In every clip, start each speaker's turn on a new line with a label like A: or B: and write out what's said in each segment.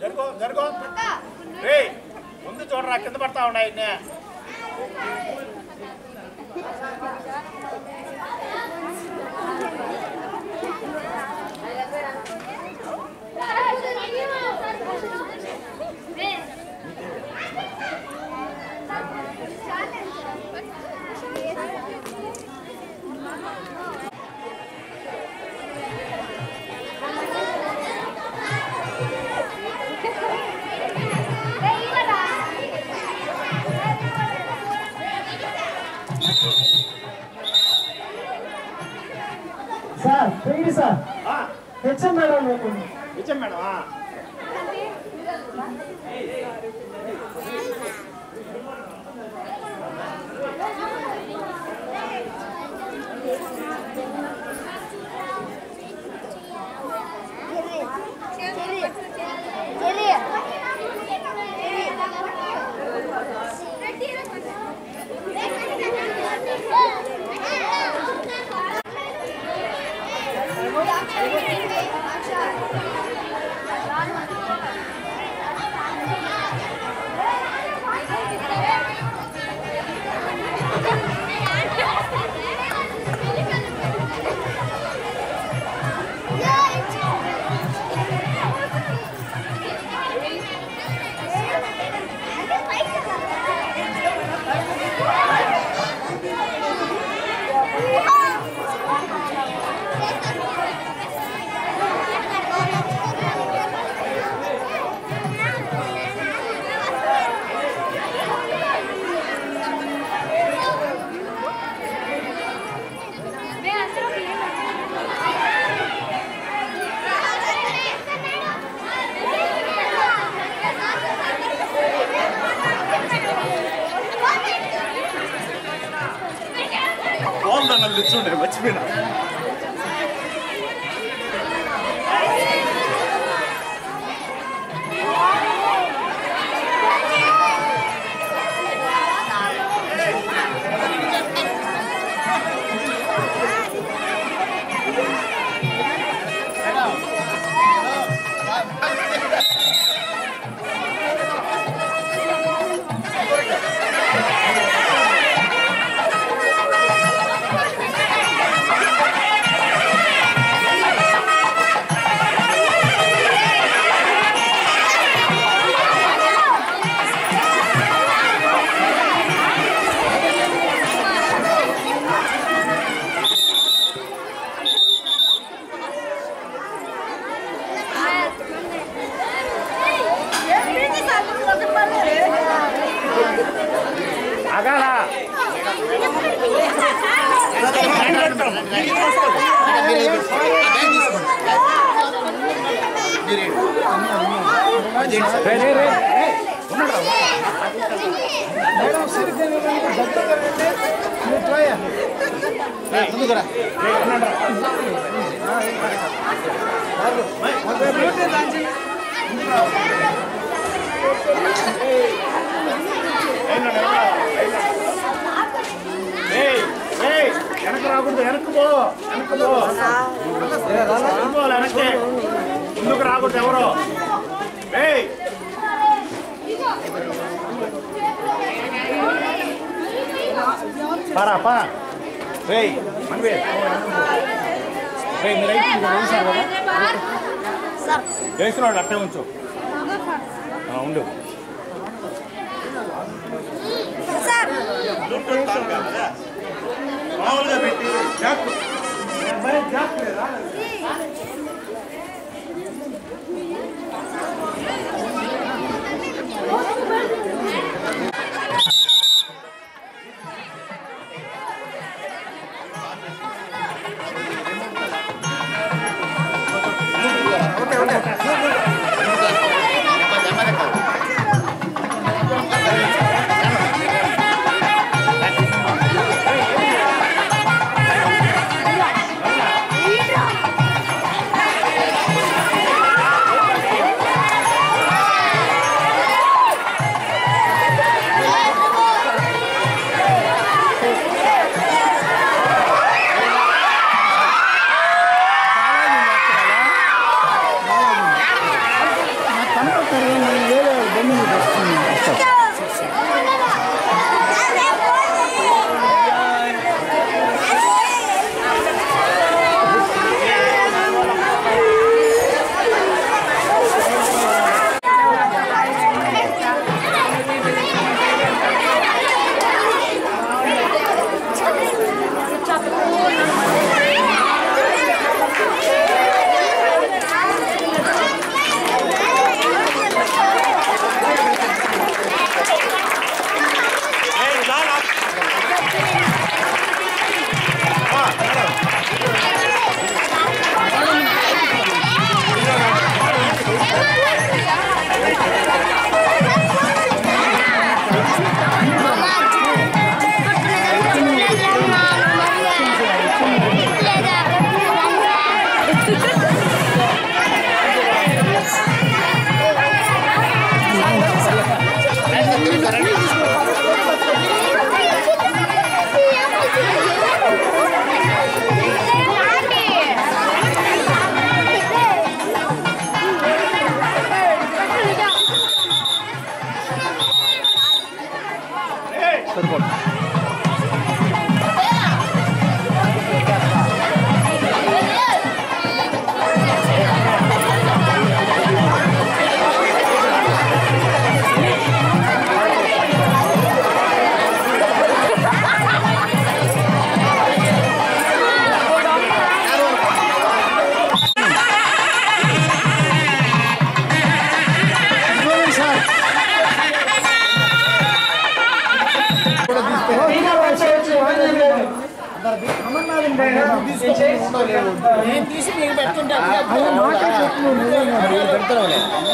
A: జరుగు జరుగు రే ముందు చూడరా కింద పడతా ఉన్నాయి
B: సార్ పెయింది sir HM madam
A: HM madam బాగుందన్న తెచ్చుండే మర్చిపోయినా అగాలా వెనక్కి రాకూడదు వెనక్కి పో వెనక్కి ముందుకు రాకూడదు ఎవరో పా రే మనవే రే మీరు వేసారు కదా వేస్తున్నాడు అట్టే ఉంచు ఉండు మామూలుగా పెట్టి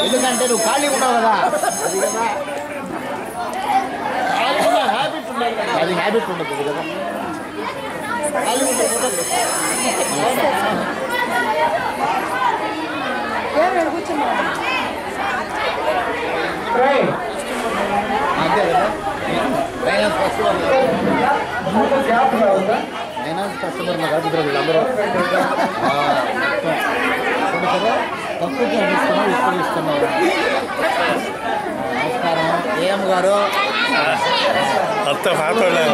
C: ఎందుకంటే నువ్వు ఖాళీ ఉంటావు కదా హ్యాబిట్ ఉండాలి కదా అది హ్యాబిట్ ఉండదు కదా ఖాళీ ఉంటే అంతే కదా ఫైనాన్స్ కస్టమర్లు కాదు వీళ్ళందరూ తక్కువ ఇస్తున్నాం ఇప్పుడు ఇస్తున్నాం నమస్కారం ఏఎం గారు
A: అంత పాతోళ్ళే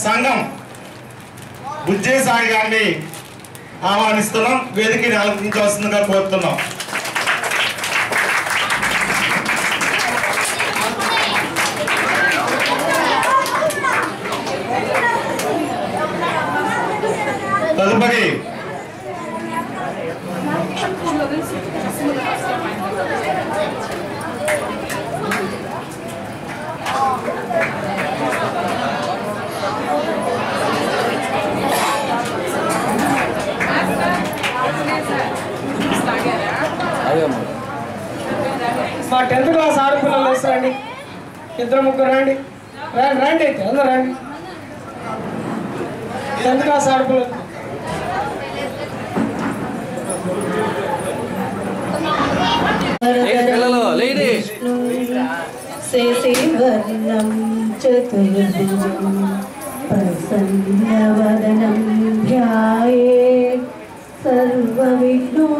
D: సంఘం బుజ్జే సాయి గారిని ఆహ్వానిస్తున్నాం. వేదికని ఆలోచించవలసిందిగా కోరుతున్నాం. తదుపరి
B: మా 10th క్లాస్ ఆడపిల్లలు వస్తారండి, 2-3 రండి. రండి అయితే అందరూ రండి. 10th క్లాస్ ఆడపిల్లలు
E: శశివర్ణం చతుర్భుజం ప్రసన్నవదనం ధ్యాయేత్ సర్వవిఘ్నోపశాంతయే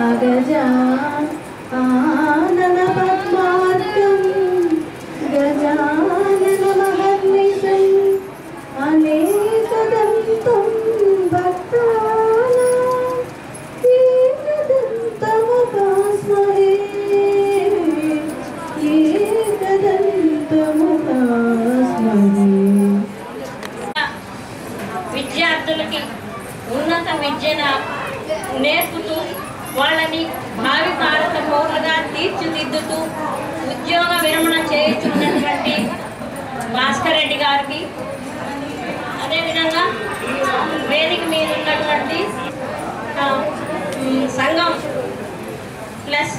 E: అగజా ఆనన పద్మార్కం గజానన మహర్నిశం అనేకదంతం భక్తానాం ఏకదంతముపాస్మహే ఏకదంతముపాస్మహే.
F: విద్యార్థులకి ఉన్నత విద్యను నేర్పుతూ వాళ్ళని భావి భారత పౌరులుగా తీర్చిదిద్దుతూ ఉద్యోగ విరమణ చేస్తున్నటువంటి భాస్కర్ రెడ్డి గారికి, అదేవిధంగా వేదిక మీద ఉన్నటువంటి సంఘం ప్లస్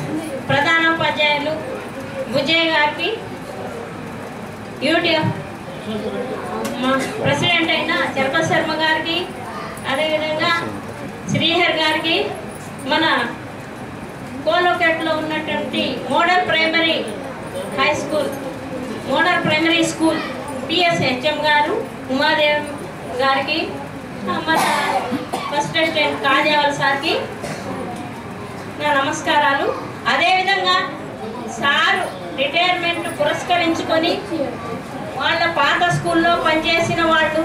F: ప్రధానోపాధ్యాయులు బుజ్జయ్య గారికి, యూటీఎఫ్ మా ప్రెసిడెంట్ అయిన చరపతి శర్మ గారికి, అదేవిధంగా శ్రీహర్ గారికి, మన కోలోకెట్లో ఉన్నటువంటి మోడల్ ప్రైమరీ స్కూల్ పిఎస్హెచ్ఎం గారు ఉమాదేవ్ గారికి, మన ఫస్ట్ అసిస్టెంట్ కాజావల్ సార్కి నా నమస్కారాలు. అదేవిధంగా సారు రిటైర్మెంట్ పురస్కరించుకొని వాళ్ళ పాత స్కూల్లో పనిచేసిన వాళ్ళు,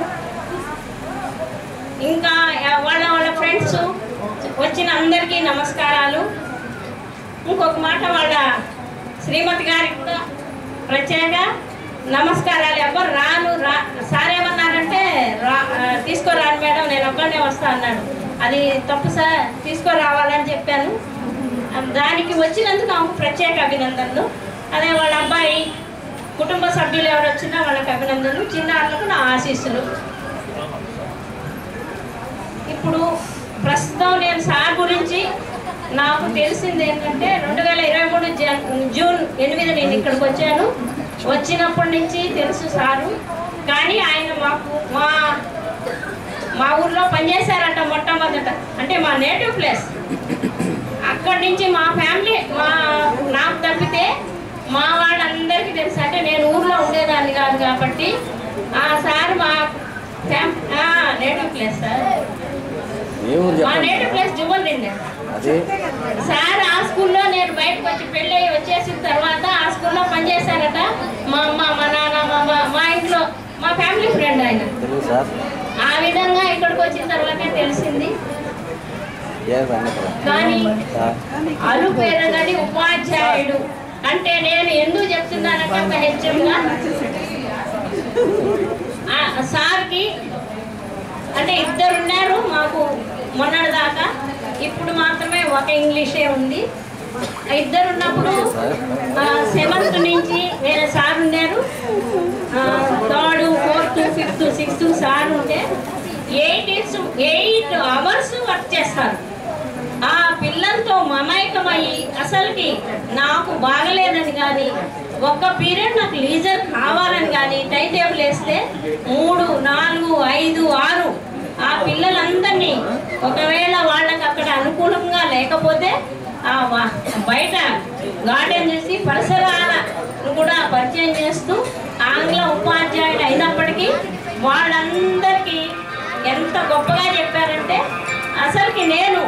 F: ఇంకా వాళ్ళ ఫ్రెండ్స్ వచ్చిన అందరికీ నమస్కారాలు. ఇంకొక మాట వాళ్ళ శ్రీమతి గారికి కూడా ప్రత్యేక నమస్కారాలు. ఎవరు సార్ ఏమన్నారంటే తీసుకురాను మేడం, నేను ఒక్కడే వస్తా అన్నాడు. అది తప్పు సార్, తీసుకురావాలని చెప్పాను. దానికి వచ్చినందుకు నాకు ప్రత్యేక అభినందనలు. అదే వాళ్ళ అబ్బాయి కుటుంబ సభ్యులు ఎవరు వచ్చినా వాళ్ళకి అభినందనలు, చిన్నారులకు నా ఆశీస్సులు. ఇప్పుడు ప్రస్తుతం నేను సార్ గురించి నాకు తెలిసింది ఏంటంటే 2023 జూన్ 8 నేను ఇక్కడికి వచ్చాను. వచ్చినప్పటి నుంచి తెలుసు సారు, కానీ ఆయన మా ఊర్లో పనిచేశారట మొట్టమొదట, అంటే మా నేటివ్ ప్లేస్. అక్కడి నుంచి మా ఫ్యామిలీ నాకు తప్పితే మా వాళ్ళందరికీ తెలుసు. అంటే నేను ఊర్లో ఉండేదాన్ని కాదు కాబట్టి ఆ సార్ మా నేటివ్ ప్లేస్ సార్, మా నేటివ్ ప్లేస్ జుబల్లిండి సార్. ఆ స్కూల్లో నేను బయటకు వచ్చి పెళ్ళి వచ్చేసిన తర్వాత ఆ స్కూల్లో పనిచేశారట. మా అమ్మ, మా నాన్న, మా ఇంట్లో మా ఫ్యామిలీ ఫ్రెండ్ ఆయన. ఆ విధంగా ఇక్కడికి వచ్చిన తర్వాతే తెలిసింది. కానీ అరుపెరగని ఉపాధ్యాయుడు అంటే నేను ఎందుకు చెప్తున్నానంటే ఒక హెచ్ఎంగా సార్కి అంటే 2 ఉన్నారు మాకు మొన్నటి దాకా. ఇప్పుడు మాత్రమే ఒక ఇంగ్లీషే ఉంది. 2 ఉన్నప్పుడు 7th నుంచి వేరే సార్ ఉన్నారు. 3rd, 4th, 5th, 6th sir ఉంటే 8 hours వర్క్ చేస్తారు. ఆ పిల్లలతో మమైకమయ్యి అసలుకి నాకు బాగలేదని కానీ, ఒక్క పీరియడ్ నాకు లీజర్ కావాలని కానీ టైం టేబుల్ వేస్తే 3, 4, 5, 6 ఆ పిల్లలందరినీ ఒకవేళ వాళ్ళకి అక్కడ అనుకూలంగా లేకపోతే బయట గార్డెన్ చేసి పరిసరాలను కూడా పరిచయం చేస్తూ ఆంగ్ల ఉపాధ్యాయుడు అయినప్పటికీ వాళ్ళందరికీ ఎంత గొప్పగా చెప్పారంటే, అసలుకి నేను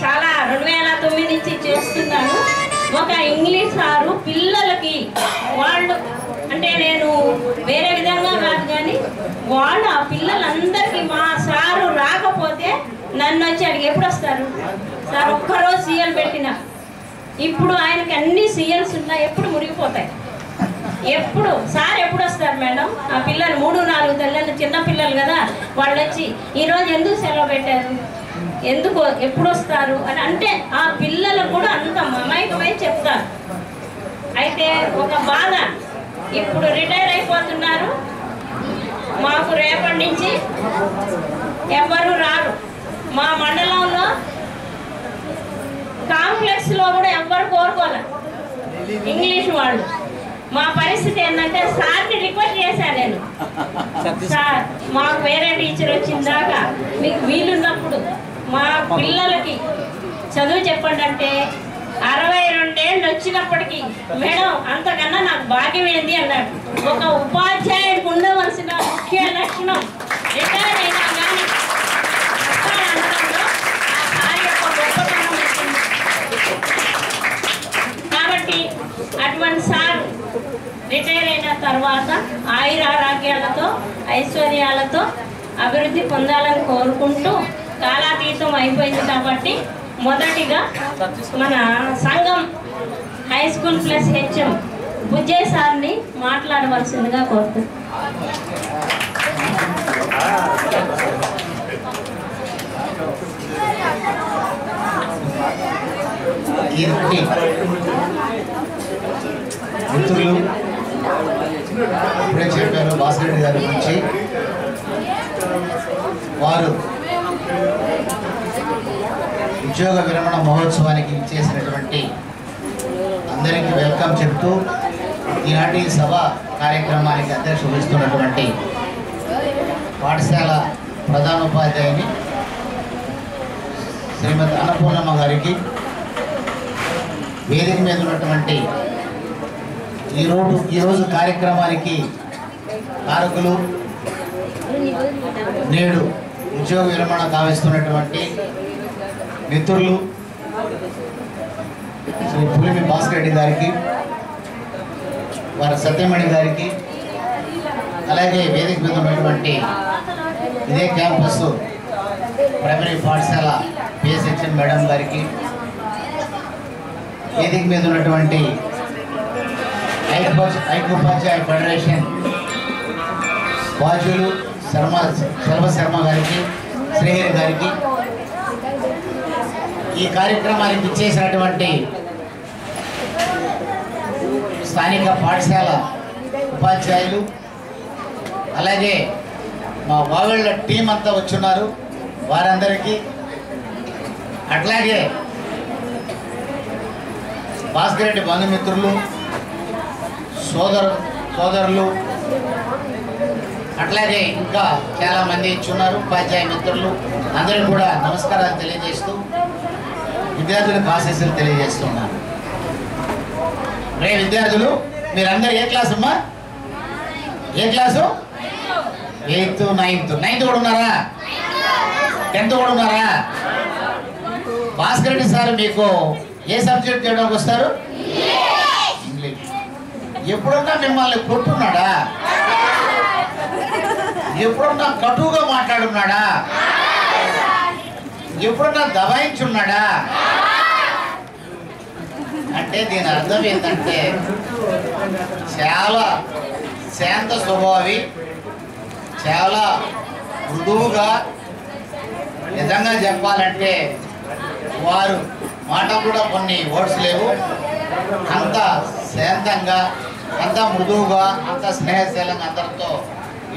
F: చాలా 2009 నుంచి చేస్తున్నాను. ఒక ఇంగ్లీష్ సారు పిల్లలకి వాళ్ళు అంటే నేను వేరే విధంగా కాదు కానీ వాళ్ళు ఆ పిల్లలందరికీ మా సారు రాకపోతే నన్ను వచ్చి అడిగి ఎప్పుడు వస్తారు సార్ ఒక్కరోజు సీఎల్ పెట్టిన ఇప్పుడు ఆయనకి అన్ని సీఎల్స్ ఉన్నాయి ఎప్పుడు మురిగిపోతాయి ఎప్పుడు సార్ ఎప్పుడు వస్తారు మేడం ఆ పిల్లలు 3-4 తెల్లలు చిన్న పిల్లలు కదా వాళ్ళు వచ్చి ఈరోజు ఎందుకు సెలవు పెట్టారు ఎందుకు ఎప్పుడు వస్తారు అని అంటే ఆ పిల్లలు కూడా అంత మమైకమై చెప్తారు. అయితే ఒక బాధ ఇప్పుడు రిటైర్ అయిపోతున్నారు మాకు రేపటి నుంచి ఎవరు రారు మా మండలంలో కాంప్లెక్స్లో కూడా ఎవ్వరు కోరుకోలే ఇంగ్లీష్ వాళ్ళు. మా పరిస్థితి ఏంటంటే సార్ని రిక్వెస్ట్ చేశాను నేను సార్ మాకు వేరే టీచర్ వచ్చిందాక మీకు వీలున్నప్పుడు మా పిల్లలకి చదువు చెప్పండి అంటే 62 ఏళ్ళు వచ్చినప్పటికీ మేడం అంతకన్నా నాకు భాగ్యం ఏంది అన్నాడు. ఒక ఉపాధ్యాయుడికి ఉండవలసిన ముఖ్య లక్షణం రిటైర్ అయినా కానీ కాబట్టి అటువంటి సార్ రిటైర్ అయిన తర్వాత ఆయురారోగ్యాలతో ఐశ్వర్యాలతో అభివృద్ధి పొందాలని కోరుకుంటూ కాలాతీతం అయిపోయింది కాబట్టి మొదటిగా మన సంఘం high school plus HM Bujjaiah సార్ని మాట్లాడవలసిందిగా కోరుతున్నాను.
G: మిత్రులు ఇప్పుడే చెప్పారు భాస్కర్ గారి గురించి. వారు ఉద్యోగ విరమణ మహోత్సవానికి ఇచ్చేసినటువంటి అందరికీ వెల్కమ్ చెప్తూ ఈనాటి సభ కార్యక్రమానికి అధ్యక్షత వహిస్తున్నటువంటి పాఠశాల ప్రధానోపాధ్యాయుని శ్రీమతి అన్నపూర్ణమ్మ గారికి, వేదిక మీద ఉన్నటువంటి ఈరోజు కార్యక్రమానికి కారకులు, నేడు ఉద్యోగ విరమణ కావిస్తున్నటువంటి మిత్రులు శ్రీ పులిమి భాస్కర్ రెడ్డి గారికి, వారి సత్యమణి గారికి, అలాగే వేదిక మీద ఉన్నటువంటి ఇదే క్యాంపస్ ప్రైమరీ పాఠశాల పిఎస్హెచ్ఎం మేడం గారికి, వేదిక మీద ఉన్నటువంటి ఐక్యోపాధ్యాయ ఫెడరేషన్ బాధ్యులు శర్మ శర్మ గారికి, శ్రీహరి గారికి, ఈ కార్యక్రమానికి ఇచ్చేసినటువంటి స్థానిక పాఠశాల ఉపాధ్యాయులు, అలాగే మా వావిళ్ళ టీం అంతా వచ్చున్నారు వారందరికీ, అట్లాగే భాస్కర్ రెడ్డి బంధుమిత్రులు, సోదరులు, అట్లాగే ఇంకా చాలామంది ఇచ్చున్నారు ఉపాధ్యాయ మిత్రులు, అందరికీ కూడా నమస్కారాలు తెలియజేస్తూ విద్యార్థులకు ఆశీస్సులు తెలియజేస్తున్నాను. రే విద్యార్థులు, మీరందరూ ఏ క్లాస్ అమ్మా? ఏ క్లాసు? 8th 9th కూడా ఉన్నారా? 10th కూడా ఉన్నారా? భాస్కర్ రెడ్డి సార్ మీకు ఏ సబ్జెక్ట్ చేయడానికి వస్తారు? ఇంగ్లీష్. ఎప్పుడన్నా మిమ్మల్ని కొట్టున్నాడా? ఎప్పుడన్నా కటువుగా మాట్లాడున్నాడా? ఎప్పుడన్నా దబాయించున్నాడా? అంటే దీని అర్థం ఏంటంటే చాలా శాంత స్వభావి, చాలా మృదువుగా, నిజంగా చెప్పాలంటే వారు మాట కూడా కొన్ని వర్డ్స్ లేవు, అంత శాంతంగా, అంత మృదువుగా, అంత స్నేహశీలంగా అందరితో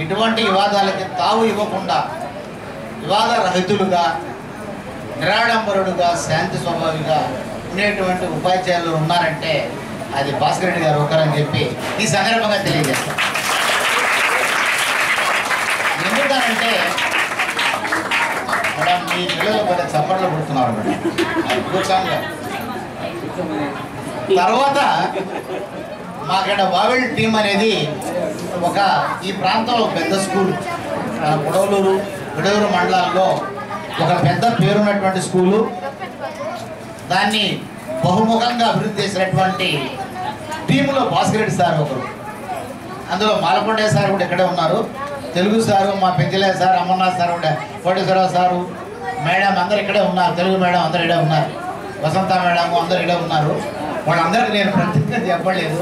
G: ఇటువంటి వివాదాలకి తావు ఇవ్వకుండా వివాద రహితులుగా, నిరాడంబరుడుగా, శాంతి స్వభావిగా ఉండేటువంటి ఉపాధ్యాయులు ఉన్నారంటే అది భాస్కర్ రెడ్డి గారు ఒకరని చెప్పి ఈ సందర్భంగా తెలియజేస్తాం. ఎందుకనంటే మేడం మీ పిల్లలు కూడా చప్పట్లు పుడుతున్నారు మేడం, అద్భుతంగా. తర్వాత మాకడ వావిల్ టీం అనేది ఈ ప్రాంతంలో పెద్ద స్కూల్, గుడవూరు మండలాల్లో ఒక పెద్ద పేరున్నటువంటి స్కూలు. దాన్ని బహుముఖంగా అభివృద్ధి చేసినటువంటి టీంలో భాస్కర్ రెడ్డి సార్ ఒకరు. అందులో మాలకొండయ్య సార్ కూడా ఇక్కడే ఉన్నారు, తెలుగు సారు, మా పెంచలే సార్, అమర్నాథ్ సార్ కూడా, కోటేశ్వరరావు సారు, మేడం అందరు ఇక్కడే ఉన్నారు, తెలుగు మేడం అందరు ఇక్కడే ఉన్నారు, వసంత మేడం అందరు ఇక్కడే ఉన్నారు. వాళ్ళందరికీ నేను ప్రత్యేకంగా చెప్పలేదు,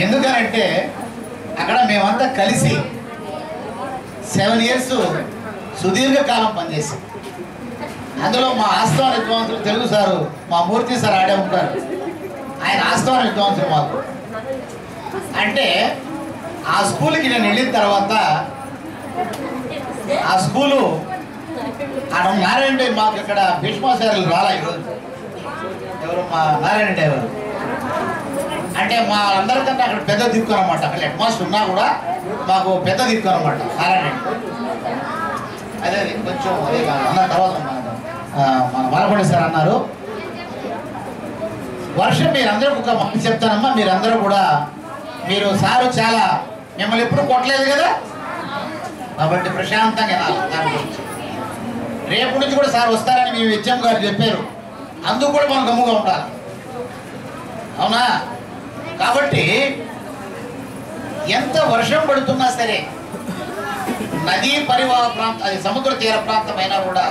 G: ఎందుకనంటే అక్కడ మేమంతా కలిసి 7 years సుదీర్ఘకాలం పనిచేసాం. అందులో మా ఆస్థాన విద్వాంసులు తెలుగు సారు మా మూర్తి సార్ ఆడే ఉంటారు, ఆయన ఆస్థాన విద్వాంసులు మాకు. అంటే ఆ స్కూల్కి నేను వెళ్ళిన తర్వాత ఆ స్కూలు నారాయణ మాకు ఇక్కడ భీష్మాచార్యులు రాలా ఈరోజు, ఎవరు మా నారాయణ ఎవరు అంటే మా అందరికన్నా అక్కడ పెద్ద దిక్కు అనమాట. అక్కడ హెడ్ మాస్టర్ ఉన్నా కూడా మాకు పెద్ద దిక్కు అనమాట నారాయణ. అదే కొంచెం అదే అన్న తర్వాత మన మాలకొండ సార్ అన్నారు, వర్షం మీరందరూ ఒక మాట చెప్తానమ్మా, మీరందరూ కూడా మీరు సారు చాలా మిమ్మల్ని ఎప్పుడు కొట్టలేదు కదా, కాబట్టి ప్రశాంతంగా దాని గురించి రేపు నుంచి కూడా సార్ వస్తారని మీ హెచ్ఎం గారు చెప్పారు, అందుకు కూడా మనం గమ్ముగా ఉండాలి, అవునా? కాబట్టి ఎంత వర్షం పడుతున్నా సరే, నదీ పరివాహ ప్రాంతం అది సముద్ర తీర ప్రాంతం అయినా కూడా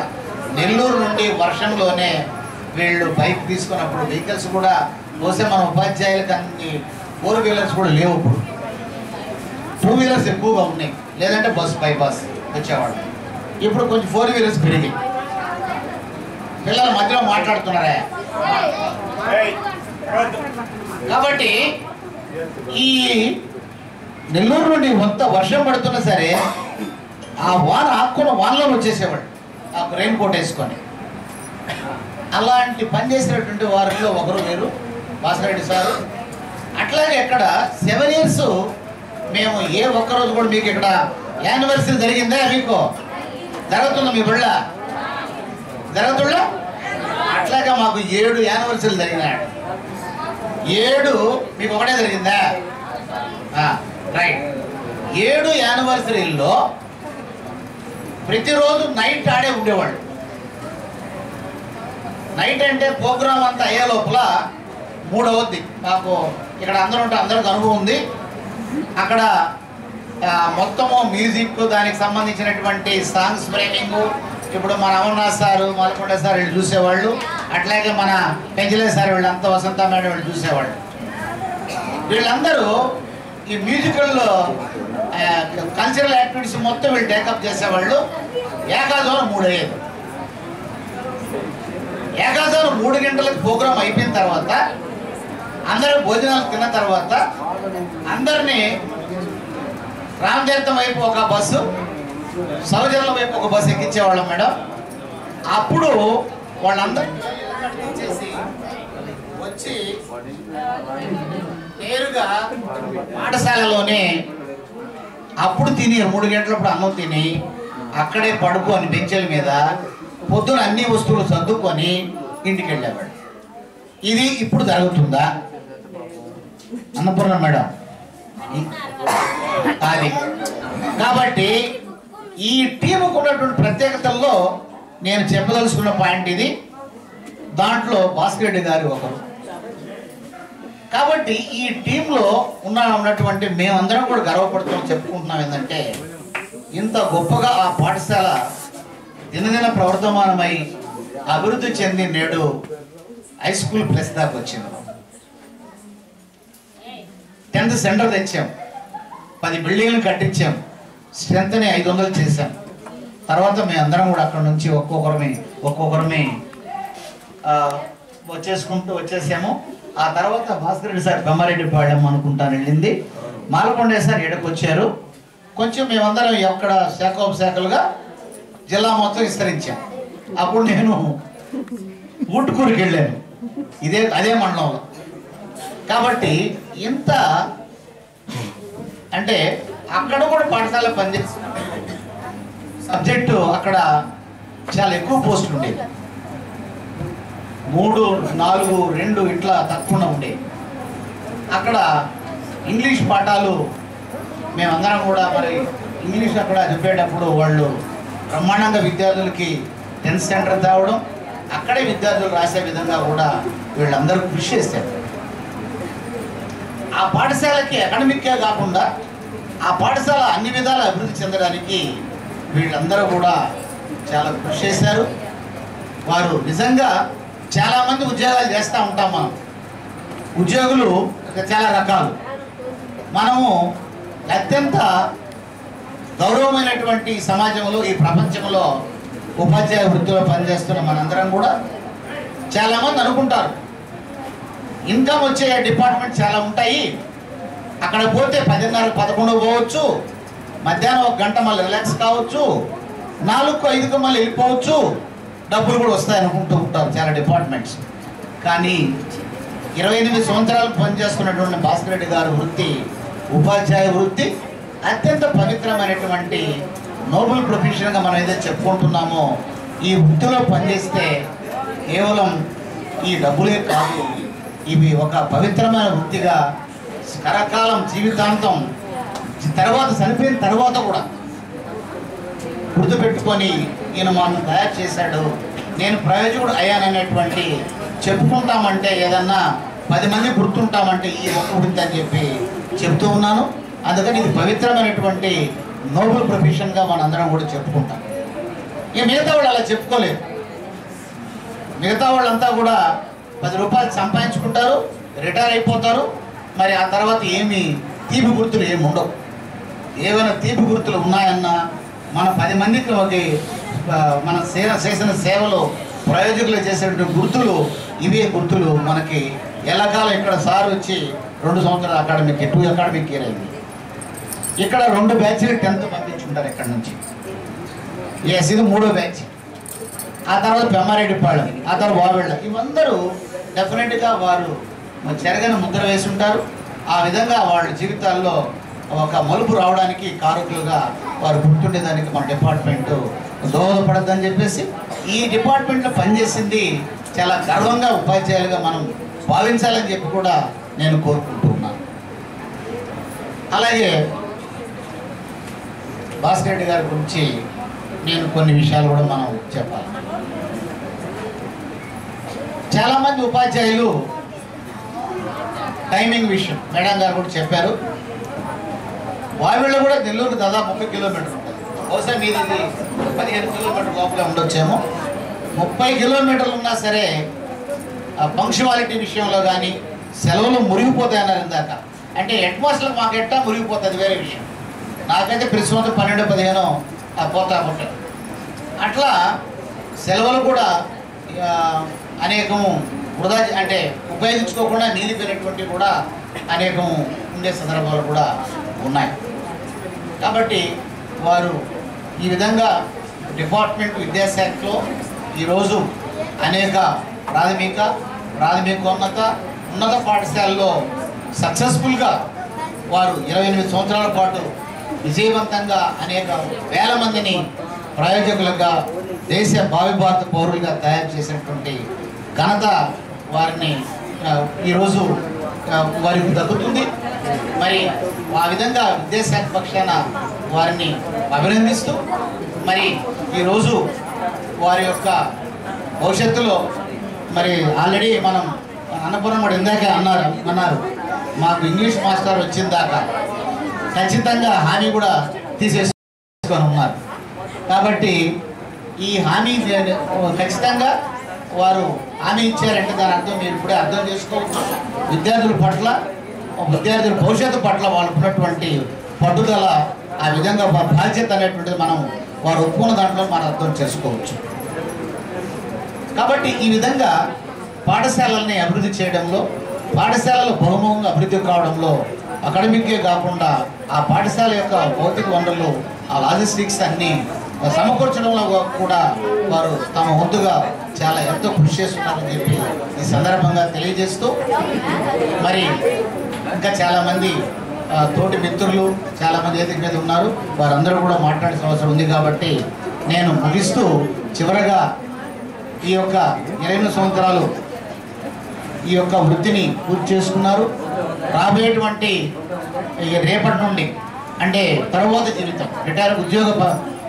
G: నెల్లూరు నుండి వర్షంలోనే వీళ్ళు బైక్ తీసుకున్నప్పుడు వెహికల్స్ కూడా పోసే మన ఉపాధ్యాయులకు అన్ని 4 wheelers కూడా లేవు, ఇప్పుడు 2 wheelers ఎక్కువగా ఉన్నాయి, లేదంటే బై బస్ వచ్చేవాళ్ళు. ఇప్పుడు కొంచెం 4 wheelers పెరిగి పిల్లల మధ్యలో మాట్లాడుతున్నారా. కాబట్టి ఈ నెల్లూరు నుండి మొత్త వర్షం పడుతున్నా సరే ఆ వాన ఆక్కున్న వానలో వచ్చేసేవాడు ఆ రెయిన్ కోట్ వేసుకొని. అలాంటి పని చేసినటువంటి వారిలో ఒకరు వేరు భాస్కర్ సారు. అట్లాగే ఇక్కడ 7 years మేము ఏ ఒక్కరోజు కూడా మీకు ఇక్కడ యానివర్సరీ జరిగిందా? మీకు జరుగుతుందా? మీ బిళ్ళ జరుగుతుందా? అట్లాగా మాకు 7 యానివర్సరీలు జరిగినాడు. 7 మీకు ఒకటే జరిగిందా? రైట్. 7 యానివర్సరీల్లో ప్రతిరోజు నైట్ ఆడే ఉండేవాళ్ళు. నైట్ అంటే ప్రోగ్రామ్ అంతా అయ్యే లోపల 3 అవుద్ది. మాకు ఇక్కడ అందరూ ఉంటే అందరికి అనుభవం ఉంది. అక్కడ మొత్తము మ్యూజిక్ దానికి సంబంధించినటువంటి సాంగ్స్ ఫ్రేమింగ్ ఇప్పుడు మన అమర్నాథ్ సారు, మాలకొండ సార్ వీళ్ళు చూసేవాళ్ళు, అట్లాగే మన పెంచలే సార్ వీళ్ళంతా, వసంత మేడం వీళ్ళు చూసేవాళ్ళు. వీళ్ళందరూ ఈ మ్యూజికల్లో కల్చరల్ యాక్టివిటీస్ మొత్తం వీళ్ళు టేకప్ చేసేవాళ్ళు. ఏకాదోనం 3 అయ్యేది. ఏకాదోనం 3 గంటలకు ప్రోగ్రాం అయిపోయిన తర్వాత అందరూ భోజనాలు తిన్న తర్వాత అందరినీ రామతీర్థం వైపు ఒక బస్సు, సౌజన్యం వైపు ఒక బస్సు ఎక్కించేవాళ్ళం మేడం. అప్పుడు వాళ్ళందరూ వచ్చి నేరుగా పాఠశాలలోనే అప్పుడు తిని 3 గంటలప్పుడు అన్నం తిని అక్కడే పడుకొని బెంచెల మీద పొద్దున అన్ని వస్తువులు సర్దుకొని ఇంటికి వెళ్ళేవాడు. ఇది ఇప్పుడు జరుగుతుందా అన్నపూర్ణ మేడం? అది కాబట్టి ఈ టీముకు ఉన్నటువంటి ప్రత్యేకతల్లో నేను చెప్పదలుచుకున్న పాయింట్ ఇది. దాంట్లో భాస్కర్ రెడ్డి గారు ఒకరు. కాబట్టి ఈ టీంలో ఉన్నటువంటి మేమందరం కూడా గర్వపడుతూ చెప్పుకుంటున్నాం ఏంటంటే, ఇంత గొప్పగా ఆ పాఠశాల దినదిన ప్రవర్తమానమై అభివృద్ధి చెంది నేడు హై స్కూల్ ప్లస్ దాకా వచ్చింది. 10th సెంటర్ తెచ్చాం, 10 బిల్డింగ్లు కట్టించాం, స్ట్రెంత్ని 500 చేశాం. తర్వాత మేమందరం కూడా అక్కడ నుంచి ఒక్కొక్కరమే వచ్చేసాము. ఆ తర్వాత భాస్కర్ రెడ్డి సార్ బొమ్మారెడ్డిపాళెం అనుకుంటాను వెళ్ళింది, మాలకొండ సార్ ఎడకొచ్చారు. కొంచెం మేమందరం ఎక్కడ శాఖలుగా జిల్లా మొత్తం విస్తరించాం. అప్పుడు నేను ఊటుకూరుకి వెళ్ళాను, అదే మండలంలో. కాబట్టి ఇంత అంటే అక్కడ కూడా పాఠశాల పనిచేస్తున్న సబ్జెక్టు అక్కడ చాలా ఎక్కువ పోస్టులు ఉండేవి. 3, 4, 2 ఇట్లా తక్కువ ఉండేవి. అక్కడ ఇంగ్లీష్ పాఠాలు మేమందరం కూడా మరి ఇంగ్లీష్ అక్కడ చెప్పేటప్పుడు వాళ్ళు బ్రహ్మాండంగా విద్యార్థులకి 10th సెంటర్ తేవడం, అక్కడే విద్యార్థులు రాసే విధంగా కూడా వీళ్ళందరూ కృషి చేశారు. ఆ పాఠశాలకి అకాడమిక్కే కాకుండా ఆ పాఠశాల అన్ని విధాల అభివృద్ధి చెందడానికి వీళ్ళందరూ కూడా చాలా కృషి చేశారు. వారు నిజంగా చాలామంది ఉద్యోగాలు చేస్తూ ఉంటాం. మనం ఉద్యోగులు చాలా రకాలు. మనము అత్యంత గౌరవమైనటువంటి సమాజంలో, ఈ ప్రపంచంలో ఉపాధ్యాయ వృత్తిలో పనిచేస్తున్న మనందరం కూడా చాలామంది అనుకుంటారు ఇన్కమ్ వచ్చే డిపార్ట్మెంట్ చాలా ఉంటాయి, అక్కడ పోతే 10:30, 11 పోవచ్చు, మధ్యాహ్నం 1 గంట మళ్ళీ రిలాక్స్ కావచ్చు, 4, 5 మళ్ళీ వెళ్ళిపోవచ్చు, డబ్బులు కూడా వస్తాయి అనుకుంటూ ఉంటారు చాలా డిపార్ట్మెంట్స్. కానీ 28 సంవత్సరాలు పనిచేస్తున్నటువంటి భాస్కర్ రెడ్డి గారి వృత్తి, ఉపాధ్యాయ వృత్తి అత్యంత పవిత్రమైనటువంటి నోబెల్ ప్రొఫెషన్గా మనం ఏదైతే చెప్పుకుంటున్నామో, ఈ వృత్తిలో పనిచేస్తే కేవలం ఈ డబ్బులే కాదు, ఇవి ఒక పవిత్రమైన వృత్తిగా కరకాలం జీవితాంతం తర్వాత చనిపోయిన తర్వాత కూడా గుర్తుపెట్టుకొని ఈయన మనం తయారు చేశాడు, నేను ప్రయోజకుడు అయ్యాననేటువంటి చెప్పుకుంటామంటే, ఏదన్నా 10 మంది గుర్తుంటామంటే ఈ ఒక్క వృత్తి అని చెప్పి చెప్తూ ఉన్నాను. అందుకని ఇది పవిత్రమైనటువంటి నోబెల్ ప్రొఫెషన్గా మనందరం కూడా చెప్పుకుంటాం. ఇక మిగతా వాళ్ళు అలా చెప్పుకోలేరు. మిగతా వాళ్ళంతా కూడా 10 రూపాయలు సంపాదించుకుంటారు, రిటైర్ అయిపోతారు. మరి ఆ తర్వాత ఏమి తీపి గుర్తులు ఏమి ఉండవు. ఏమైనా తీపి గుర్తులు ఉన్నాయన్నా మన 10 మందికి మన చేసిన సేవలో ప్రయోజకులు చేసేటువంటి గుర్తులు ఇవే గుర్తులు. మనకి ఎల్లకాలం ఇక్కడ సార్ వచ్చి 2 సంవత్సరాల అకాడమిక్ 2 అకాడమిక్ ఇయర్ అయింది. ఇక్కడ 2 బ్యాచ్లు 10th పంపించుంటారు ఇక్కడ నుంచి. ఎస్, ఇది 3వ బ్యాచ్. ఆ తర్వాత పెమ్మారెడ్డిపాళెం, ఆ తర్వాత వావెళ్ళ, ఇవందరూ డెఫినెట్గా వారు చెరగని ముద్ర వేసి ఉంటారు. ఆ విధంగా వాళ్ళ జీవితాల్లో ఒక మలుపు రావడానికి కారకులుగా వారు గుర్తుండేదానికి మన డిపార్ట్మెంట్ దోహదపడద్దని చెప్పేసి ఈ డిపార్ట్మెంట్లో పనిచేసింది చాలా గర్వంగా ఉపాధ్యాయులుగా మనం భావించాలని చెప్పి కూడా నేను కోరుకుంటూ ఉన్నాను. అలాగే భాస్కర్ రెడ్డి గారి గురించి నేను కొన్ని విషయాలు కూడా మనం చెప్పాలి. చాలామంది ఉపాధ్యాయులు టైమింగ్ విషయం మేడం గారు కూడా చెప్పారు. వావిళ్ళు కూడా నెల్లూరుకు దాదాపు 30 కిలోమీటర్లు ఉంటుంది. బహుశా మీది 15 కిలోమీటర్ లోపలే ఉండొచ్చేమో. 30 కిలోమీటర్లు ఉన్నా సరే ఆ పంక్చువాలిటీ విషయంలో కానీ సెలవులు మురిగిపోతాయి అన్నారు ఇందాక. అంటే హెడ్ మాస్టర్లకు మాకు ఎట్టా మురిగిపోతుంది వేరే విషయం. నాకైతే ప్రతి సంవత్సరం 12, 15 పోతా ఉంటాయి. అట్లా సెలవులు కూడా అనేకం వృధా అంటే ఉపయోగించుకోకుండా నిలిపినటువంటి కూడా అనేకం ఉండే సందర్భాలు కూడా ఉన్నాయి. కాబట్టి వారు ఈ విధంగా డిపార్ట్మెంట్ విద్యాశాఖలో ఈరోజు అనేక ప్రాథమికోన్నత ఉన్నత పాఠశాలలో సక్సెస్ఫుల్గా వారు 28 సంవత్సరాల పాటు విజయవంతంగా అనేక వేల మందిని ప్రయోజకులుగా దేశ భావి భారత పౌరులుగా తయారు చేసినటువంటి ఘనత వారిని ఈరోజు వారికి దక్కుతుంది. మరి ఆ విధంగా విద్యాశాఖ పక్షాన వారిని అభినందిస్తూ మరి ఈరోజు వారి యొక్క భవిష్యత్తులో మరి ఆల్రెడీ మనం అన్నపూర్ణ కూడా ఇందాకే అన్నారు మాకు ఇంగ్లీష్ మాస్టర్ వచ్చిన దాకా ఖచ్చితంగా హామీ కూడా తీసేసుకొని ఉన్నారు. కాబట్టి ఈ హామీ ఖచ్చితంగా వారు హామీ ఇచ్చారంటే దాని అర్థం మీరు ఇప్పుడే అర్థం చేసుకోవచ్చు. విద్యార్థుల భవిష్యత్తు పట్ల వాళ్ళు ఉన్నటువంటి పట్టుదల, ఆ విధంగా బాధ్యత అనేటువంటిది మనం వారు ఒప్పుకున్న దాంట్లో మనం అర్థం చేసుకోవచ్చు. కాబట్టి ఈ విధంగా పాఠశాలల్ని అభివృద్ధి చేయడంలో, పాఠశాలలు బహుముఖంగా అభివృద్ధి కావడంలో అకాడమిక్కే కాకుండా ఆ పాఠశాల యొక్క భౌతిక వనరులు, ఆ లాజిస్టిక్స్ అన్నీ సమకూర్చడంలో కూడా వారు తమ వంతుగా చాలా ఎంతో కృషి చేస్తున్నారని చెప్పి ఈ సందర్భంగా తెలియజేస్తూ మరి ఇంకా చాలామంది తోటి మిత్రులు చాలామంది వేదిక మీద ఉన్నారు, వారందరూ కూడా మాట్లాడాల్సిన అవసరం ఉంది. కాబట్టి నేను ముగిస్తూ చివరగా ఈ యొక్క 28 సంవత్సరాలు ఈ యొక్క వృత్తిని పూర్తి చేసుకున్నారు. రాబోయేటువంటి రేపటి నుండి అంటే తర్వాత జీవితం, ఉద్యోగ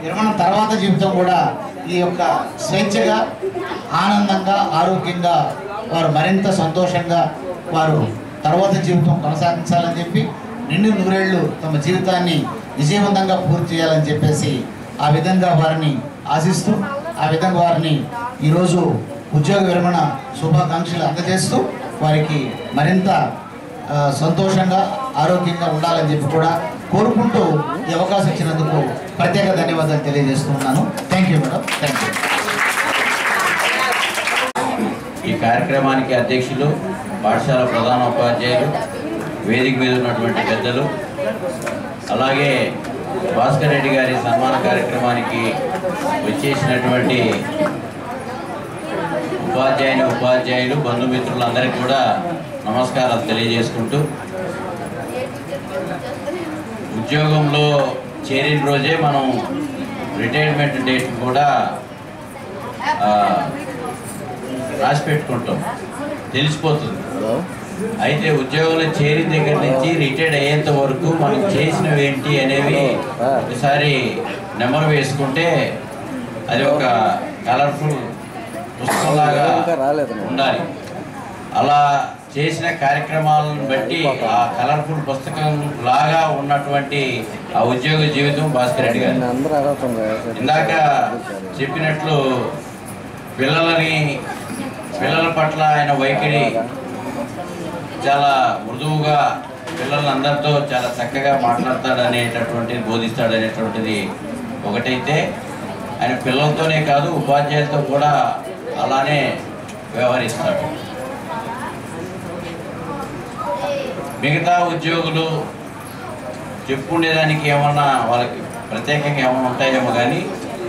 G: విరమణ తర్వాత జీవితం కూడా ఈ యొక్క స్వేచ్ఛగా, ఆనందంగా, ఆరోగ్యంగా వారు మరింత సంతోషంగా వారు తర్వాత జీవితం కొనసాగించాలని చెప్పి నిండు నూరేళ్లు తమ జీవితాన్ని విజయవంతంగా పూర్తి చేయాలని చెప్పేసి ఆ విధంగా వారిని ఆశిస్తూ ఆ విధంగా వారిని ఈరోజు ఉద్యోగ విరమణ శుభాకాంక్షలు అందజేస్తూ వారికి మరింత సంతోషంగా ఆరోగ్యంగా ఉండాలని చెప్పి కూడా కోరుకుంటూ ఈ అవకాశం ఇచ్చినందుకు ప్రత్యేక ధన్యవాదాలు తెలియజేస్తున్నాను. Thank you madam. Thank you.
H: ఈ కార్యక్రమానికి అధ్యక్షులు, పాఠశాల ప్రధాన ఉపాధ్యాయులు, వేదిక మీద ఉన్నటువంటి పెద్దలు, అలాగే భాస్కర్ రెడ్డి గారి సన్మాన కార్యక్రమానికి వచ్చేసినటువంటి ఉపాధ్యాయులు, బంధుమిత్రులందరికీ కూడా నమస్కారాలు తెలియజేసుకుంటూ, ఉద్యోగంలో చేరిన రోజే మనం రిటైర్మెంట్ డేట్ కూడా రాసి పెట్టుకుంటాం, తెలిసిపోతుంది. అయితే ఉద్యోగంలో చేరిన దగ్గర నుంచి రిటైర్డ్ అయ్యేంత వరకు మనం చేసినవి ఏంటి అనేవి ఒకసారి నెంబర్ వేసుకుంటే అది ఒక కలర్ఫుల్ పుస్తకంలాగా ఉండాలి. అలా చేసిన కార్యక్రమాలను బట్టి ఆ కలర్ఫుల్ పుస్తకం లాగా ఉన్నటువంటి ఆ ఉద్యోగ జీవితం భాస్కర్ రెడ్డి గారు. ఇందాక చెప్పినట్లు పిల్లల పట్ల ఆయన వైఖరి చాలా మృదువుగా, పిల్లలందరితో చాలా చక్కగా మాట్లాడతాడనేటటువంటిది, బోధిస్తాడనేటువంటిది ఒకటైతే, ఆయన పిల్లలతోనే కాదు ఉపాధ్యాయులతో కూడా అలానే వ్యవహరిస్తాడు. మిగతా ఉద్యోగులు చెప్పుకునేదానికి ఏమన్నా వాళ్ళకి ప్రత్యేకంగా ఏమైనా ఉంటాయేమో కానీ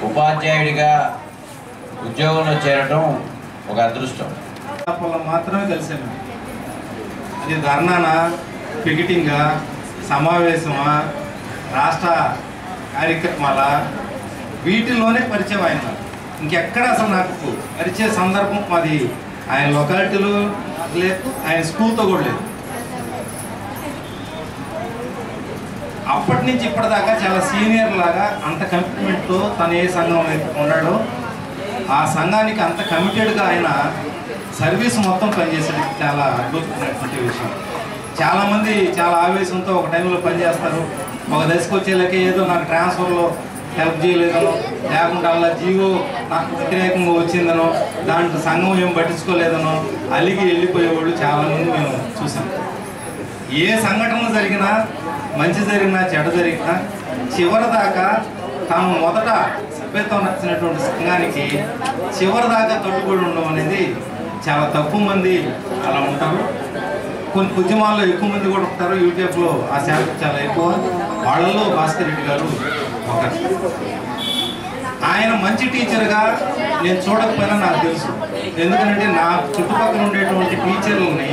H: ఉపాధ్యాయుడిగా ఉద్యోగంలో చేరడం ఒక అదృష్టం.
A: మాత్రమే కలిసాను. అది ధర్నానా, పికెటింగా, సమావేశమా, రాష్ట్ర కార్యక్రమాల, వీటిల్లోనే పరిచయం ఆయన. ఇంకెక్కడ అసలు నాకు పరిచయ సందర్భం అది ఆయన లొకాలిటీలో లేదు, ఆయన స్కూల్తో కూడా లేదు. అప్పటి నుంచి ఇప్పటిదాకా చాలా సీనియర్ లాగా అంత కమిట్మెంట్తో తను ఏ సంఘం ఉన్నాడో ఆ సంఘానికి అంత కమిటెడ్గా ఆయన సర్వీస్ మొత్తం పనిచేసేది చాలా అద్భుతమైనటువంటి విషయం. చాలామంది చాలా ఆవేశంతో ఒక టైంలో పనిచేస్తారు, ఒక దశకు వచ్చేలాకే ఏదో నాకు ట్రాన్స్ఫర్లో హెల్ప్ చేయలేదనో, లేకుండా అలా జీవో నాకు వ్యతిరేకంగా వచ్చిందనో, దాంట్లో సంఘం ఏం పట్టించుకోలేదనో అలిగి వెళ్ళిపోయేవాళ్ళు చాలామంది మేము చూసాం. ఏ సంఘటన జరిగినా, మంచి జరిగినా, చెడ జరిగినా చివరిదాకా తాను మొదట సభ్యత్వం నచ్చినటువంటి సంఘానికి చివరిదాకా కట్టుబడి ఉండడం అనేది చాలా తక్కువ మంది అలా ఉంటారు. కొన్ని ఉద్యమాల్లో ఎక్కువ మంది కూడా ఉంటారు. యూట్యూబ్లో ఆ శాఖ చాలా ఎక్కువ. వాళ్ళలో భాస్కర్ రెడ్డి గారు ఒకరు. ఆయన మంచి టీచర్గా నేను చూడకపోయినా నాకు తెలుసు. ఎందుకంటే నా చుట్టుపక్కల ఉండేటువంటి టీచర్లని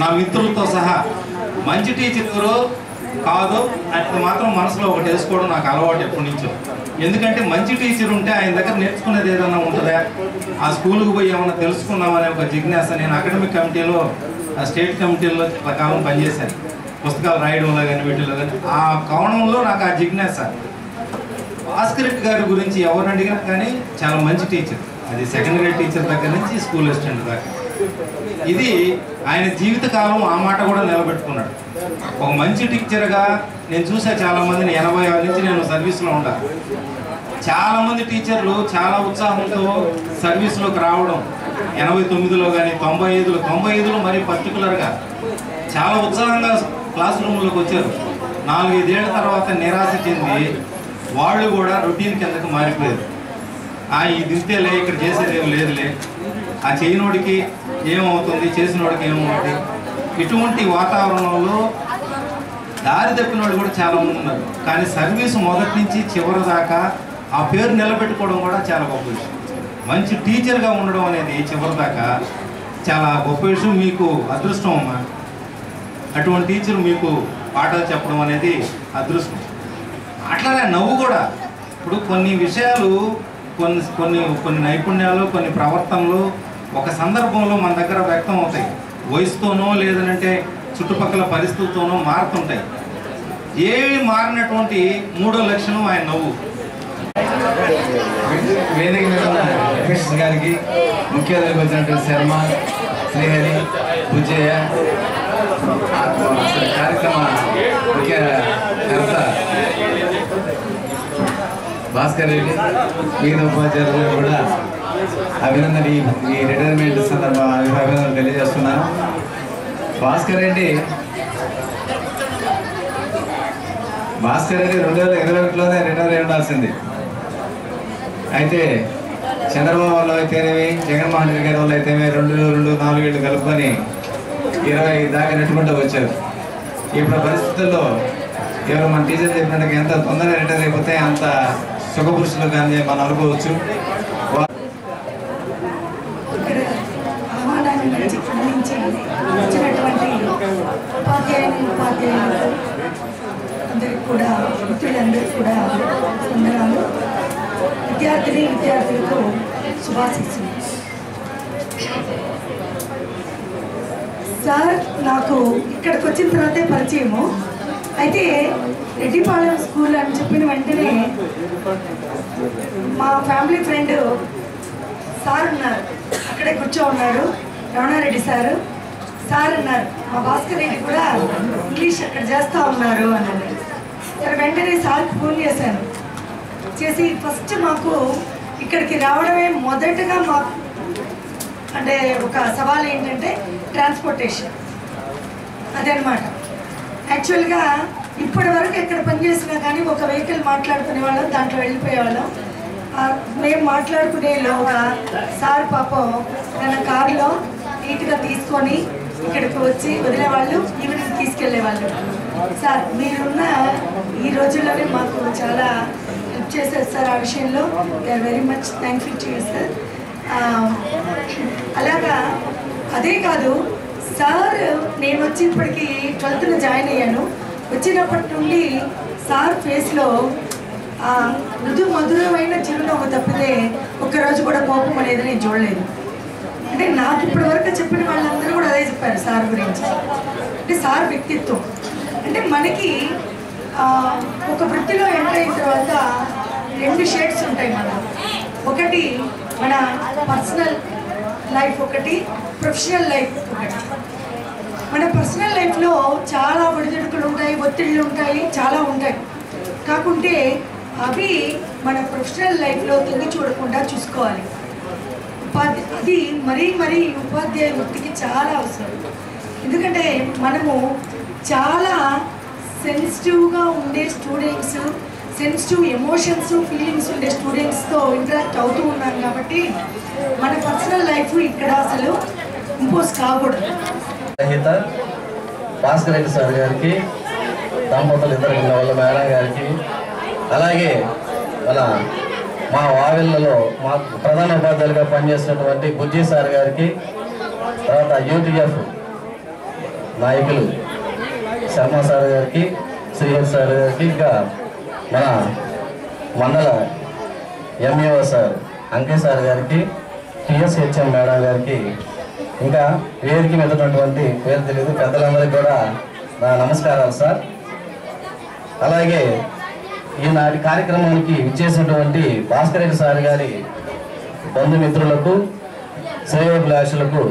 A: నా మిత్రులతో సహా మంచి టీచర్ ఎవరో కాదు అది మాత్రం మనసులో ఒకటి వేసుకోవడం నాకు అలవాటు ఎప్పటి నుంచో. ఎందుకంటే మంచి టీచర్ ఉంటే ఆయన దగ్గర నేర్చుకునేది ఏదైనా ఉంటుందా, ఆ స్కూల్కి పోయి ఏమైనా తెలుసుకుందామనే ఒక జిజ్ఞాస. నేను అకాడమిక్ కమిటీలో, స్టేట్ కమిటీలో కాలం పనిచేశాను, పుస్తకాలు రాయడంలో కానీ వీటిలో కానీ. ఆ కోణంలో నాకు ఆ జిజ్ఞాస. భాస్కర్ రెడ్డి గారి గురించి ఎవరు అడిగినా కానీ చాలా మంచి టీచర్. అది సెకండ్ గ్రేడ్ టీచర్ దగ్గర నుంచి స్కూల్ అసిస్టెంట్ దాకా. ఇది ఆయన జీవితకాలం ఆ మాట కూడా నిలబెట్టుకున్నాడు. ఒక మంచి టీచర్గా నేను చూసా చాలామందిని. 86 నుంచి నేను సర్వీస్లో ఉంటాను. చాలామంది టీచర్లు చాలా ఉత్సాహంతో సర్వీస్లోకి రావడం, 89లో కానీ 95లో మరీ పర్టికులర్గా చాలా ఉత్సాహంగా క్లాస్ రూమ్లోకి వచ్చారు. 4-5 ఏళ్ల తర్వాత నిరాశ చెంది వాళ్ళు కూడా రొటీన్ కిందకి మారిపోయారు. ఇది ఇంతేలే, ఇక్కడ చేసేది ఏం లేదులే, ఆ చేయనోడికి ఏమవుతుంది, చేసినోడికి ఏమవుతుంది, ఇటువంటి వాతావరణంలో దారి తప్పిన వాళ్ళు కూడా చాలామంది ఉన్నారు. కానీ సర్వీసు మొదటి నుంచి చివరి దాకా ఆ పేరు నిలబెట్టుకోవడం కూడా చాలా గొప్ప విషయం. మంచి టీచర్గా ఉండడం అనేది చివరి దాకా చాలా గొప్ప విషయం. మీకు అదృష్టం అమ్మా, అటువంటి టీచర్ మీకు పాఠాలు చెప్పడం అనేది అదృష్టం. అట్లానే నవ్వు కూడా. ఇప్పుడు కొన్ని విషయాలు, కొన్ని నైపుణ్యాలు, కొన్ని ప్రవర్తనలు ఒక సందర్భంలో మన దగ్గర వ్యక్తం అవుతాయి. వయసుతోనో లేదంటే చుట్టుపక్కల పరిస్థితులతోనో మారుతుంటాయి. ఏవి మారినటువంటి మూడో లక్షణం ఆయన నవ్వు.
I: వేదిక మీద ఉన్న అఫీషియల్స్ గారికి, ముఖ్య అతిథికి వచ్చినటువంటి శర్మ, శ్రీహరి, బుజ్జయ్య, కార్యక్రమ ముఖ్య కర్త భాస్కర్ రెడ్డి మిగతా ఉపాధ్యాయులు కూడా అభినందన ఈ రిటైర్మెంట్ సందర్భంగా అభినందనలు తెలియజేస్తున్నాను. భాస్కర్ రెడ్డి 2021లోనే రిటైర్ అయి ఉండాల్సింది. అయితే చంద్రబాబు వల్ల అయితేనేమి, జగన్మోహన్ రెడ్డి గారి వల్ల అయితేనే 2-4 ఏళ్ళు కలుపుకొని 20 దాకా నెట్టుకుంటూ వచ్చారు. ఇప్పుడు పరిస్థితుల్లో ఎవరు మన టీచర్ చెప్పినట్టుగా ఎంత తొందరగా రిటైర్ అయిపోతే అంత సుఖపురుషులు కానీ మనం అనుకోవచ్చు.
J: అందరికి కూడా మిత్రులందరికీ కూడా వందనాలు. విద్యార్థులకు శుభాశీస్సులు. సార్ నాకు ఇక్కడికి వచ్చిన తర్వాతే పరిచయము. అయితే రెడ్డిపాలెం స్కూల్ అని చెప్పిన వెంటనే మా ఫ్యామిలీ ఫ్రెండ్ సార్ ఉన్నారు, అక్కడే కూర్చో ఉన్నాడు, రమణారెడ్డి సారు. సార్ అన్నారు మా భాస్కర్ రెడ్డి కూడా ఇంగ్లీష్ అక్కడ చేస్తూ ఉన్నారు అన్నారు. సరే వెంటనే సార్కి ఫోన్ చేశాను. చేసి ఫస్ట్ మాకు ఇక్కడికి రావడమే మొదటగా మాకు అంటే ఒక సవాల్ ఏంటంటే ట్రాన్స్పోర్టేషన్. అదనమాట. యాక్చువల్గా ఇప్పటి వరకు ఎక్కడ పనిచేసినా కానీ ఒక వెహికల్ మాట్లాడుకునే వాళ్ళం, దాంట్లో వెళ్ళిపోయేవాళ్ళం. మేము మాట్లాడుకునేలోగా సార్ పాపం తన కారులో నీట్గా తీసుకొని ఇక్కడికి వచ్చి వదిలేవాళ్ళు, ఈవినింగ్ తీసుకెళ్లేవాళ్ళు. సార్ మీరున్న ఈ రోజుల్లోనే మాకు చాలా హెల్ప్ చేశారు సార్. ఆ విషయంలో we are very much thankful to you sir. అలాగా అదే కాదు సార్, నేను వచ్చి ఇప్పటికి 12th జాయిన్ అయ్యాను. వచ్చినప్పటి నుండి సార్ ఫేస్లో మృదు మధురమైన చిరునవ్వు తప్పితే ఒక్కరోజు కూడా కోపం అనేది నేను చూడలేదు. అంటే నాకు ఇప్పటి వరకు చెప్పిన వాళ్ళందరూ కూడా అదే చెప్పారు సార్ గురించి. అంటే సార్ వ్యక్తిత్వం అంటే మనకి ఒక వృత్తిలో ఎంటర్ అయిన తర్వాత 2 షేడ్స్ ఉంటాయి. ఒకటి మన పర్సనల్ లైఫ్, ఒకటి ప్రొఫెషనల్ లైఫ్. ఒకటి మన పర్సనల్ లైఫ్లో చాలా ఒడిదుడుకులు ఉంటాయి, ఒత్తిళ్ళు ఉంటాయి, చాలా ఉంటాయి. కాకుంటే అవి మన ప్రొఫెషనల్ లైఫ్లో తిరిగి చూడకుండా చూసుకోవాలి. అది మరీ ఉపాధ్యాయ వృత్తికి చాలా అవసరం. ఎందుకంటే మనము చాలా సెన్సిటివ్గా ఉండే స్టూడెంట్స్, సెన్సిటివ్ ఎమోషన్స్, ఫీలింగ్స్ ఉండే స్టూడెంట్స్తో ఇంటరాక్ట్ అవుతూ ఉన్నాం కాబట్టి మన పర్సనల్ లైఫ్ ఇక్కడ అసలు ఇంపోజ్ కాకూడదు.
K: భాస్కర్ రెడ్డి సార్ గారికి, దంపతులు ఇద్దరు వాళ్ళ మేడం గారికి, అలాగే మా వావిళ్ళలో మా ప్రధాన ఉపాధ్యాయులుగా పనిచేసినటువంటి బుజ్జి సార్ గారికి, తర్వాత యూటీఎఫ్ నాయకులు శర్మ సార్ గారికి, శ్రీహరి సార్ గారికి, ఇంకా మన మండల ఎంఈఓ సార్ అంకే సార్ గారికి, టిఎస్హెచ్ఎం మేడం గారికి, ఇంకా వేదిక మీద ఉన్నటువంటి పేరు తెలియదు పెద్దలందరికీ కూడా నా నమస్కారాలు సార్. అలాగే ఈనాటి కార్యక్రమానికి విచ్చేసినటువంటి భాస్కర్ రెడ్డి సార్ గారి బంధుమిత్రులకు, శ్రేయోభిలాషులకు,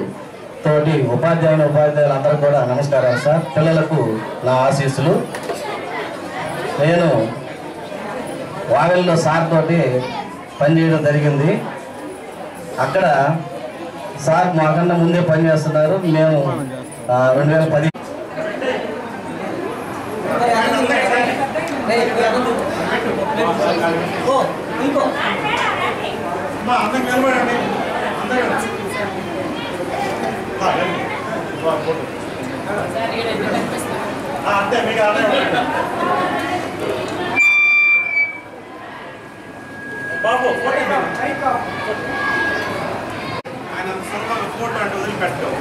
K: తోటి ఉపాధ్యాయులందరూ కూడా నమస్కారాలు సార్. పిల్లలకు నా ఆశీస్సులు. నేను వావెల్లో సార్ తోటి పనిచేయడం జరిగింది. అక్కడ సార్ మాకన్నా ముందే పనిచేస్తున్నారు. మేము 2010
D: ఆయన ఫోటో అంటే వదిలిపెట్టవు.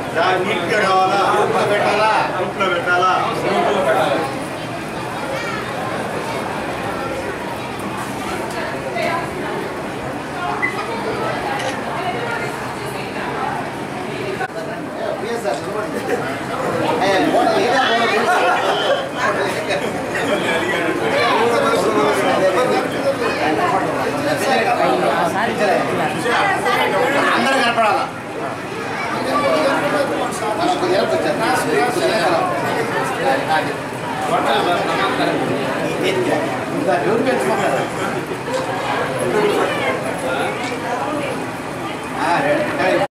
D: నీట్గా కావాలా, గ్రూప్లో పెట్టాలా.
G: అందరూ కనపడాలా. ఎవరు పెంచుకుంటారు